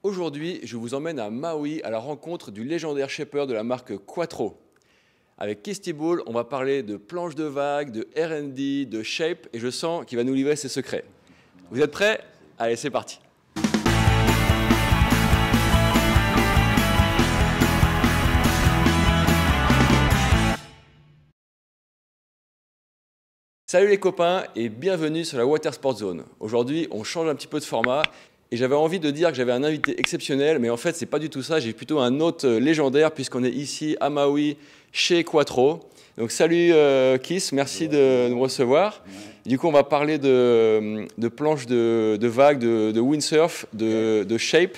Aujourd'hui, je vous emmène à Maui à la rencontre du légendaire shaper de la marque Quattro. Avec Kesty Ball, on va parler de planches de vagues, de R&D, de shape et je sens qu'il va nous livrer ses secrets. Vous êtes prêts? Allez, c'est parti. Salut les copains et bienvenue sur la Water Sport Zone. Aujourd'hui, on change un petit peu de format et j'avais envie de dire que j'avais un invité exceptionnel, mais en fait, c'est pas du tout ça. J'ai plutôt un hôte légendaire puisqu'on est ici à Maui chez Quattro. Donc salut Kiss, merci de nous recevoir. Et du coup, on va parler de planches de vagues, de windsurf, de shape.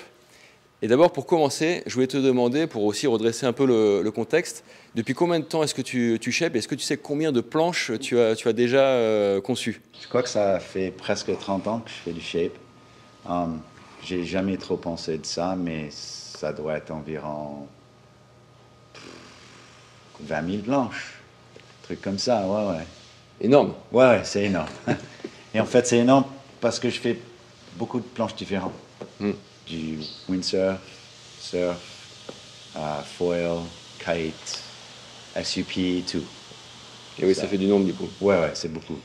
Et d'abord, pour commencer, je voulais te demander, pour aussi redresser un peu le contexte, depuis combien de temps est-ce que tu shapes? Est-ce que tu sais combien de planches tu as déjà conçues? Je crois que ça fait presque 30 ans que je fais du shape. J'ai jamais trop pensé de ça, mais ça doit être environ 20 000 planches. Un truc comme ça, ouais. Énorme. Ouais, c'est énorme. Et en fait, c'est énorme parce que je fais beaucoup de planches différentes. Du windsurf, surf, foil, kite, SUP, tout. Et oui, ça fait du nombre du coup. Ouais, c'est beaucoup.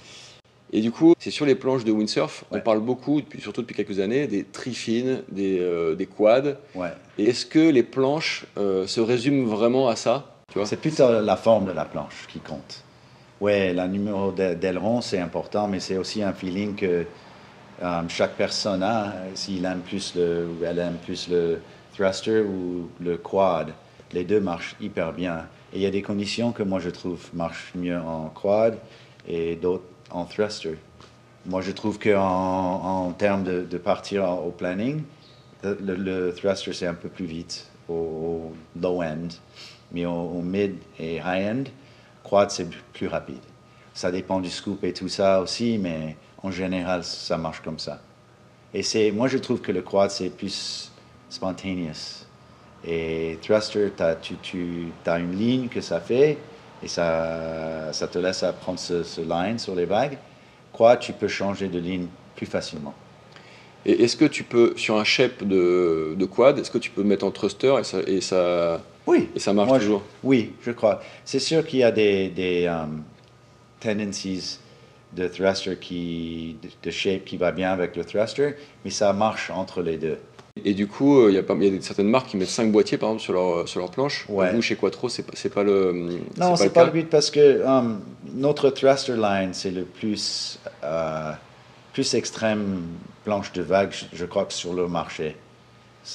Et du coup, c'est sur les planches de windsurf, on parle beaucoup, surtout depuis quelques années, des trifines, des quads. Ouais. Et est-ce que les planches se résument vraiment à ça, tu vois? C'est plutôt la forme de la planche qui compte. Ouais, le numéro d'aileron, c'est important, mais c'est aussi un feeling que chaque personne a, s'il aime plus ou elle aime plus le thruster ou le quad. Les deux marchent hyper bien. Et il y a des conditions que moi je trouve marchent mieux en quad et d'autres en thruster. Moi je trouve qu'en termes de partir au planning, le thruster c'est un peu plus vite au low end, mais au mid et high end, quad c'est plus rapide. Ça dépend du scoop et tout ça aussi, mais en général ça marche comme ça. Et moi je trouve que le quad c'est plus spontaneous. Et thruster, tu as une ligne que ça fait et ça te laisse à prendre ce line sur les vagues. Quad, tu peux changer de ligne plus facilement. Et est-ce que tu peux, sur un shape de quad, est-ce que tu peux mettre en thruster Oui, et ça marche toujours? Oui, je crois. C'est sûr qu'il y a des tendencies de thruster de shape qui va bien avec le thruster, mais ça marche entre les deux. Et du coup, il y a certaines marques qui mettent 5 boîtiers par exemple sur leur planche. Ouais. Vous, chez Quattro, c'est pas le Non, c'est le pas cas. le but parce que notre thruster line, c'est le plus extrême planche de vague, je crois, que sur le marché.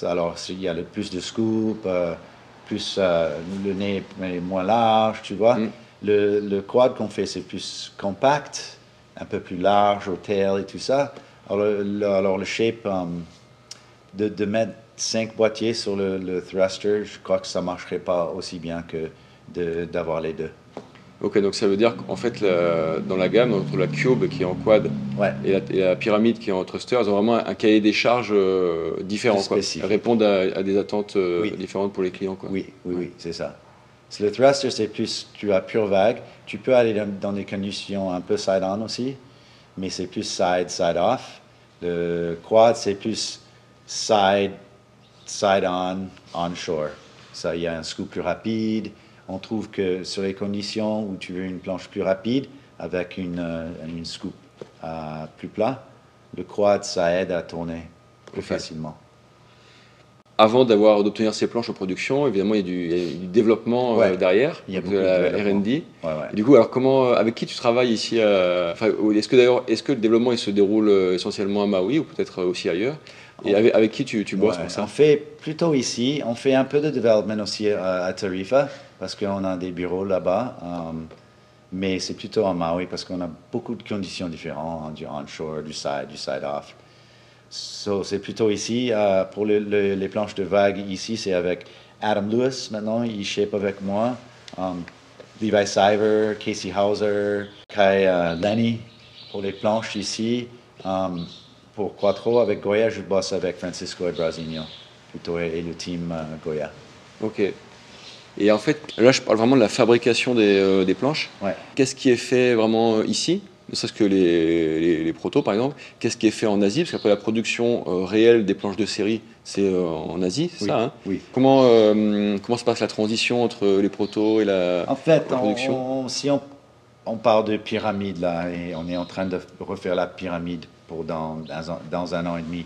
Alors, il y a le plus de scoop, plus le nez est moins large, tu vois. Le quad qu'on fait, c'est plus compact, un peu plus large au tail et tout ça. Alors le shape, de mettre 5 boîtiers sur le thruster, je crois que ça ne marcherait pas aussi bien que d'avoir les deux. Ok, donc ça veut dire qu'en fait, dans la gamme, entre la Cube qui est en quad et la pyramide qui est en thruster, ils ont vraiment un cahier des charges différent. Elles répondent à des attentes différentes pour les clients. Quoi. Oui, c'est ça. Le thruster, c'est plus, tu as pure vague. Tu peux aller dans des conditions un peu side-on aussi, mais c'est plus side-off. Le quad, c'est plus side-on, onshore. Ça, il y a un scoop plus rapide. On trouve que sur les conditions où tu veux une planche plus rapide, avec une scoop plus plat, le quad, ça aide à tourner plus facilement. Avant d'obtenir ces planches en production, évidemment, il y a du développement derrière, il y a de la R&D. Ouais. Du coup, alors avec qui tu travailles ici est-ce que le développement il se déroule essentiellement à Maui ou peut-être aussi ailleurs? Et avec qui tu bosses pour ça? On fait plutôt ici. On fait un peu de développement aussi à Tarifa parce qu'on a des bureaux là-bas. Mais c'est plutôt à Maui parce qu'on a beaucoup de conditions différentes, du onshore, du side-off. C'est plutôt ici. Pour les planches de vagues, ici, c'est avec Adam Lewis maintenant. Il shape avec moi. Levi Siver, Casey Hauser, Kai Lenny pour les planches ici. Pour Quattro, avec Goya, je bosse avec Francisco et Brasilio, plutôt, et le team Goya. Ok. Et en fait, là, je parle vraiment de la fabrication des planches. Ouais. Qu'est-ce qui est fait vraiment ici? ne serait-ce que les protos par exemple, qu'est-ce qui est fait en Asie? Parce qu'après la production réelle des planches de série, c'est en Asie, c'est Oui, ça, hein? oui. Comment se passe la transition entre les protos et En fait, la production? si on parle de pyramide là, et on est en train de refaire la pyramide pour dans un an et demi.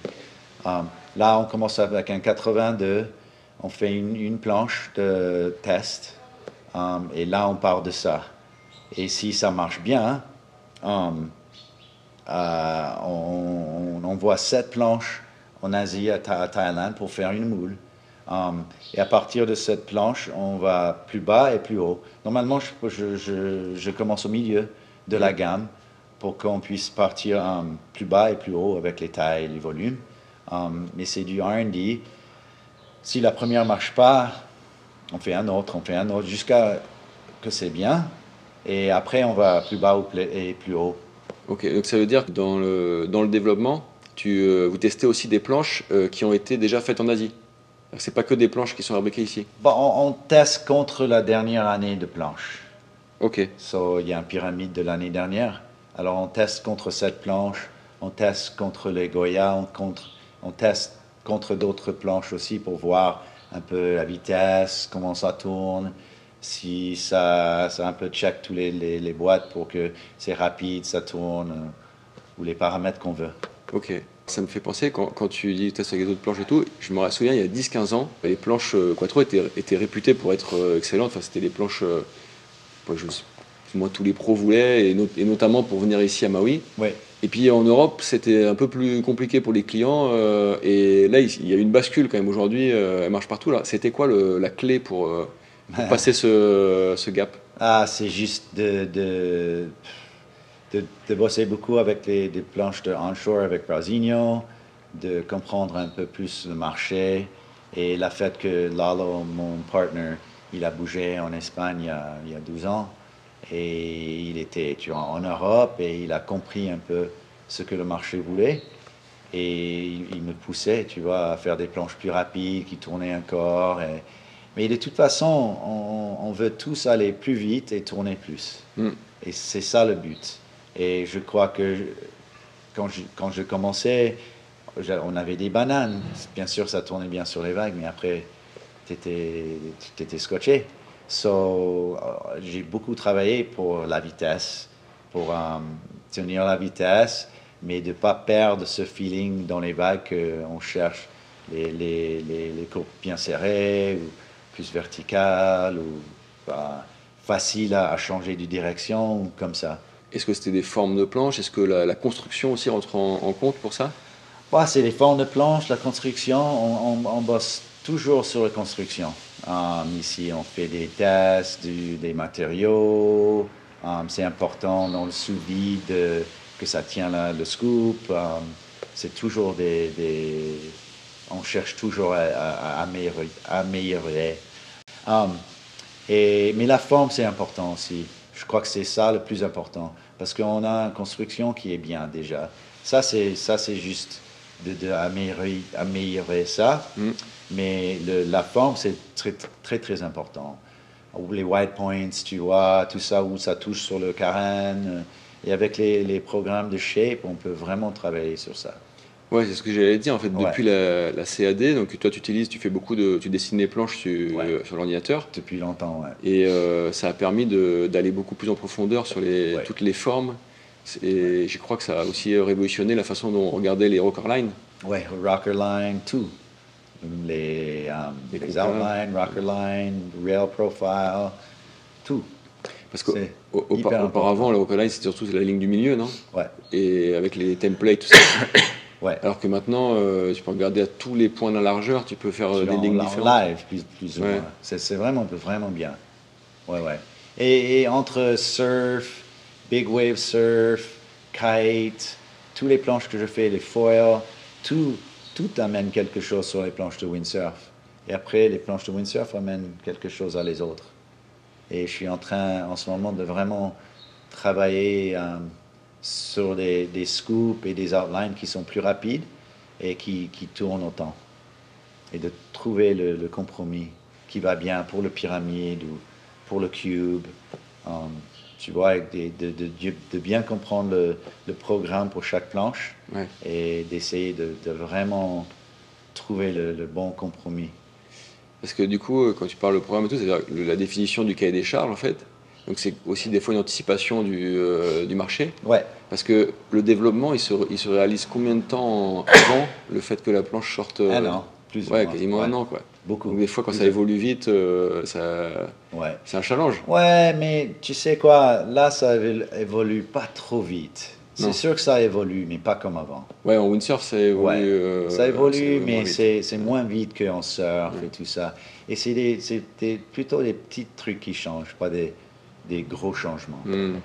Là, on commence avec un 82, on fait une planche de test, et là, on part de ça. Et si ça marche bien, on envoie 7 planches en Asie, à Thaïlande, pour faire une moule. Et à partir de cette planche, on va plus bas et plus haut. Normalement, je commence au milieu de la gamme pour qu'on puisse partir plus bas et plus haut avec les tailles et les volumes. Mais c'est du R&D. Si la première marche pas, on fait un autre, jusqu'à que c'est bien. Et après, on va plus bas et plus haut. Ok, donc ça veut dire que dans le développement, vous testez aussi des planches qui ont été déjà faites en Asie. C'est pas que des planches qui sont fabriquées ici. Bon, on teste contre la dernière année de planche. Ok, So, il y a une pyramide de l'année dernière. Alors, on teste contre cette planche, on teste contre les Goya, on teste contre d'autres planches aussi pour voir un peu la vitesse, comment ça tourne, si ça un peu check tous les boîtes pour que c'est rapide, ça tourne, ou les paramètres qu'on veut. ok. Ça me fait penser, quand tu dis test avec les autres planches et tout, je me souviens, il y a 10-15 ans, les planches Quattro étaient réputées pour être excellentes. Enfin, c'était des planches moi tous les pros voulaient, et notamment pour venir ici à Maui. Oui. Et puis en Europe, c'était un peu plus compliqué pour les clients. Et là, il y a une bascule quand même. Aujourd'hui, elle marche partout. Là, c'était quoi la clé pour passer ce gap? Ah, c'est juste de bosser beaucoup avec des planches de onshore avec Brasilio, de comprendre un peu plus le marché et le fait que Lalo, mon partner, il a bougé en Espagne il y a 12 ans et il était en Europe et il a compris un peu ce que le marché voulait et il me poussait, tu vois, à faire des planches plus rapides qui tournaient encore. Mais de toute façon, on veut tous aller plus vite et tourner plus. Hmm. Et c'est ça le but. Et je crois que quand je commençais, on avait des bananes. Bien sûr, ça tournait bien sur les vagues, mais après, tu étais scotché. So, j'ai beaucoup travaillé pour la vitesse, pour tenir la vitesse, mais de ne pas perdre ce feeling dans les vagues qu'on cherche les courbes bien serrées, ou plus verticales, ou facile à changer de direction, ou comme ça. Est-ce que c'était des formes de planches? Est-ce que la construction aussi rentre en compte pour ça? Ouais, c'est les formes de planches, la construction. On bosse toujours sur la construction. Ici, on fait des tests, des matériaux. C'est important dans le sous-vide que ça tient le scoop. C'est toujours on cherche toujours à améliorer. Mais la forme, c'est important aussi. Je crois que c'est ça le plus important. Parce qu'on a une construction qui est bien déjà. Ça, c'est juste améliorer ça. Mais la forme, c'est très, très, très important. Les white points, tu vois, tout ça où ça touche sur le carène. Et avec les programmes de shape, on peut vraiment travailler sur ça. Ouais, c'est ce que j'allais dire. En fait, Ouais. depuis la CAD, donc toi, tu fais tu dessines les planches Ouais. sur l'ordinateur. Depuis longtemps, ouais. Et ça a permis d'aller beaucoup plus en profondeur sur Ouais. toutes les formes. Et je crois que ça a aussi révolutionné la façon dont on regardait les rocker lines. Ouais, rocker line, tout. Les outlines, rocker line, rail profile, tout. Parce C'est hyper qu'auparavant, important. le rocker line, c'était surtout la ligne du milieu, non? Ouais, Et avec les templates, tout ça. ouais. Alors que maintenant, tu peux regarder à tous les points de la largeur, tu peux faire des lignes En différentes. live, plus ou Ouais. moins. C'est vraiment, vraiment bien. Ouais, ouais. Et entre surf, big wave surf, kite, tous les planches que je fais, les foils, tout amène quelque chose sur les planches de windsurf. Et après, les planches de windsurf amènent quelque chose à les autres. Et je suis en train, en ce moment, de vraiment travailler sur des scoops et des outlines qui sont plus rapides et qui tournent autant. Et de trouver le compromis qui va bien pour le pyramide ou pour le cube. tu vois, avec de bien comprendre le programme pour chaque planche Ouais. et d'essayer de vraiment trouver le bon compromis. Parce que du coup, quand tu parles de programme et tout, c'est-à-dire la définition du cahier des charges, en fait. Donc c'est aussi des fois une anticipation du marché. Ouais. Parce que le développement, il se réalise combien de temps avant le fait que la planche sorte Un an, plus ou Ouais, moins. quasiment Ouais. un an, quoi. Beaucoup. Donc des fois, quand ça Plusieurs. évolue vite, Ouais. c'est un challenge. Ouais, mais tu sais quoi, là, ça évolue pas trop vite. C'est Non. sûr que ça évolue, mais pas comme avant. Ouais, en windsurf, Ouais, ça ça évolue, évolue moins mais vite. c'est moins vite qu'en surf Ouais. et tout ça. Et plutôt des petits trucs qui changent, pas des gros changements. Hmm.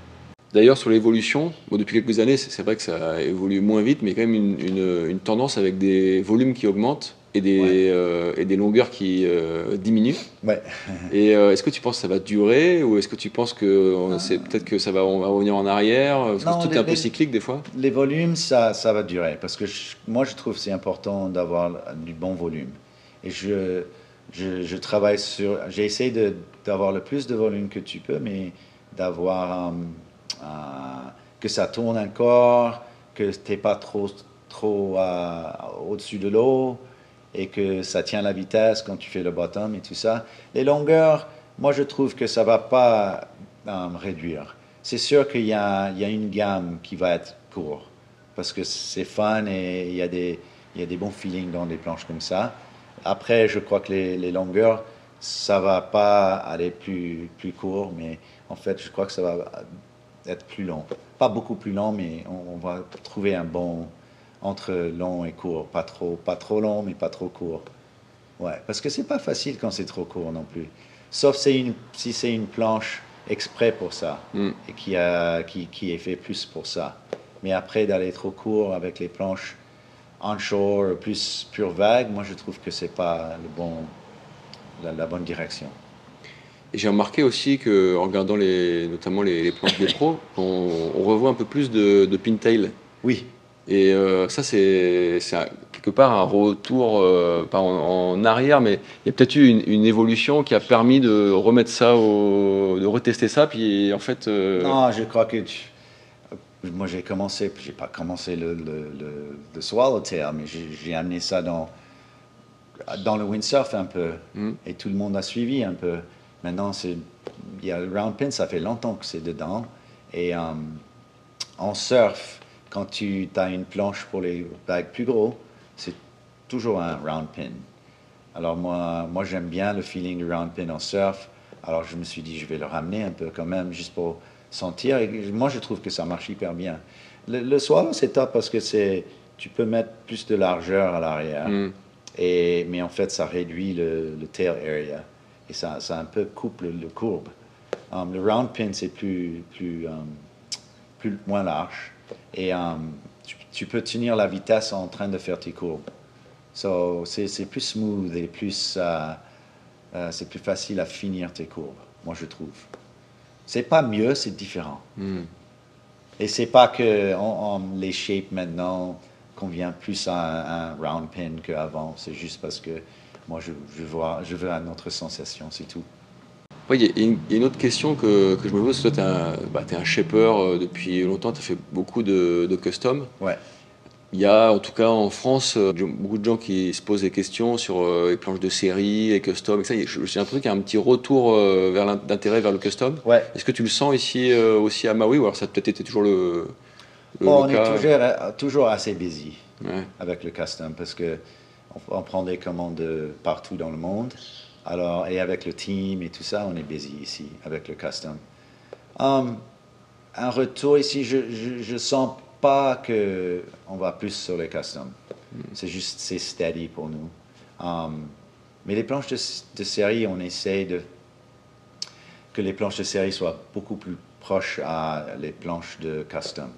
D'ailleurs, sur l'évolution, bon, depuis quelques années, c'est vrai que ça évolue moins vite, mais quand même une tendance avec des volumes qui augmentent Ouais. Et des longueurs qui diminuent. Ouais. Et est-ce que tu penses que ça va durer ou est-ce que tu penses que c'est peut-être que on va revenir en arrière parce que Non, tout est un peu cyclique des fois. les volumes, ça va durer. Parce que moi, je trouve que c'est important d'avoir du bon volume. Et je travaille sur. J'essaie d'avoir le plus de volume que tu peux, mais d'avoir. Que ça tourne encore, que tu n'es pas trop au-dessus de l'eau et que ça tient la vitesse quand tu fais le bottom et tout ça. Les longueurs, moi, je trouve que ça ne va pas réduire. C'est sûr qu'il y a une gamme qui va être courte parce que c'est fun et il y a des bons feelings dans des planches comme ça. Après, je crois que les longueurs, ça va pas aller plus court, mais en fait, je crois que ça va être plus long. Pas beaucoup plus long, mais on va trouver un bon entre long et court. Pas trop long, mais pas trop court. Ouais, parce que c'est pas facile quand c'est trop court non plus. Sauf si c'est une planche exprès pour ça Hmm. et qui est fait plus pour ça. Mais après, d'aller trop court avec les planches onshore, plus pure vague, moi je trouve que c'est pas la bonne direction. Et j'ai remarqué aussi que en regardant notamment les planches des pros, on revoit un peu plus de pintail. Oui, Et ça, quelque part un retour, pas en arrière, mais il y a peut-être eu une évolution qui a permis de remettre ça, de retester ça, puis en fait, non, je crois que moi j'ai pas commencé le swallowtail, mais j'ai amené ça dans le windsurf un peu, hmm, et tout le monde a suivi un peu. Maintenant, il y a le round pin, ça fait longtemps que c'est dedans, et en surf, quand tu as une planche pour les bagues plus gros, c'est toujours un round pin. Alors moi j'aime bien le feeling du round pin en surf. Alors je me suis dit, je vais le ramener un peu quand même, juste pour sentir. Et moi je trouve que ça marche hyper bien. Le swallow c'est top parce que tu peux mettre plus de largeur à l'arrière. hmm. Mais en fait ça réduit le tail area. Et ça un peu coupe le courbe. Le round pin c'est moins large. Et tu peux tenir la vitesse en train de faire tes courbes. So, c'est plus smooth et c'est plus facile à finir tes courbes, moi je trouve. C'est pas mieux, c'est différent. Hmm. Et c'est pas que les shapes maintenant convient plus à un round pin qu'avant. C'est juste parce que moi je veux une autre sensation, c'est tout. Ouais, il y a une autre question que je me pose. Toi, t'es un shaper depuis longtemps, tu as fait beaucoup de custom. Ouais. Il y a, en tout cas en France, beaucoup de gens qui se posent des questions sur les planches de série, les custom, et ça. J'ai l'impression qu'il y a un petit retour d'intérêt vers le custom. Ouais. Est-ce que tu le sens ici aussi à Maui, ou alors ça a peut-être été toujours Bon, le on est cas? toujours assez busy Ouais. avec le custom parce que on prend des commandes partout dans le monde. Alors, et avec le team et tout ça, on est busy ici avec le custom. Un retour ici, je sens pas que on va plus sur les custom. C'est steady pour nous. Mais les planches de série, on essaie que les planches de série soient beaucoup plus proches à les planches de custom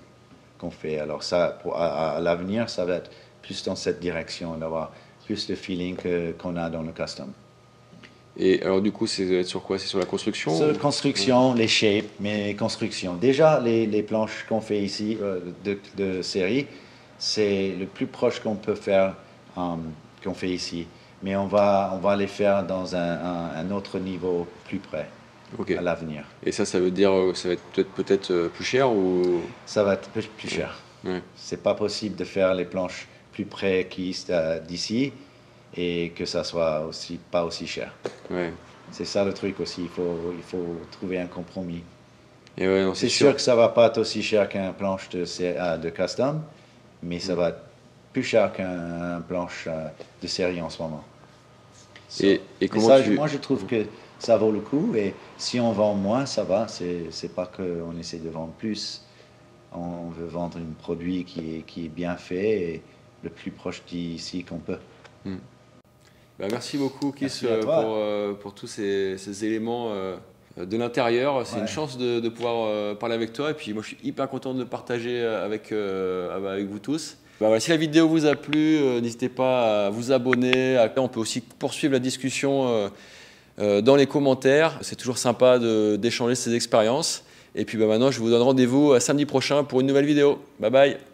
qu'on fait. Alors ça, à l'avenir, ça va être plus dans cette direction, d'avoir plus le feeling qu'on a dans le custom. Et alors du coup, c'est sur quoi? C'est sur la construction Sur la construction, les shapes, mais construction. Déjà, les planches qu'on fait ici de série, c'est le plus proche qu'on peut faire, qu'on fait ici. Mais on va les faire dans un autre niveau plus près. à l'avenir. Et ça veut dire ça va être peut-être plus cher ou... Ça va être plus cher. Ouais. C'est pas possible de faire les planches plus près d'ici et que ça soit pas aussi cher. Ouais. C'est ça le truc aussi, il faut trouver un compromis. Et ouais, c'est sûr que ça va pas être aussi cher qu'un planche de custom, mais ça va être plus cher qu'un planche de série en ce moment. Et comment moi je trouve que ça vaut le coup, et si on vend moins, ça va. C'est pas qu'on essaie de vendre plus. On veut vendre un produit qui est bien fait et le plus proche d'ici qu'on peut. Bah, merci beaucoup, Keith, pour tous ces éléments de l'intérieur. C'est une chance de pouvoir parler avec toi. Et puis moi, je suis hyper content de le partager avec vous tous. Bah, voilà, si la vidéo vous a plu, n'hésitez pas à vous abonner. On peut aussi poursuivre la discussion dans les commentaires. C'est toujours sympa d'échanger ces expériences. Et puis maintenant, je vous donne rendez-vous samedi prochain pour une nouvelle vidéo. Bye bye.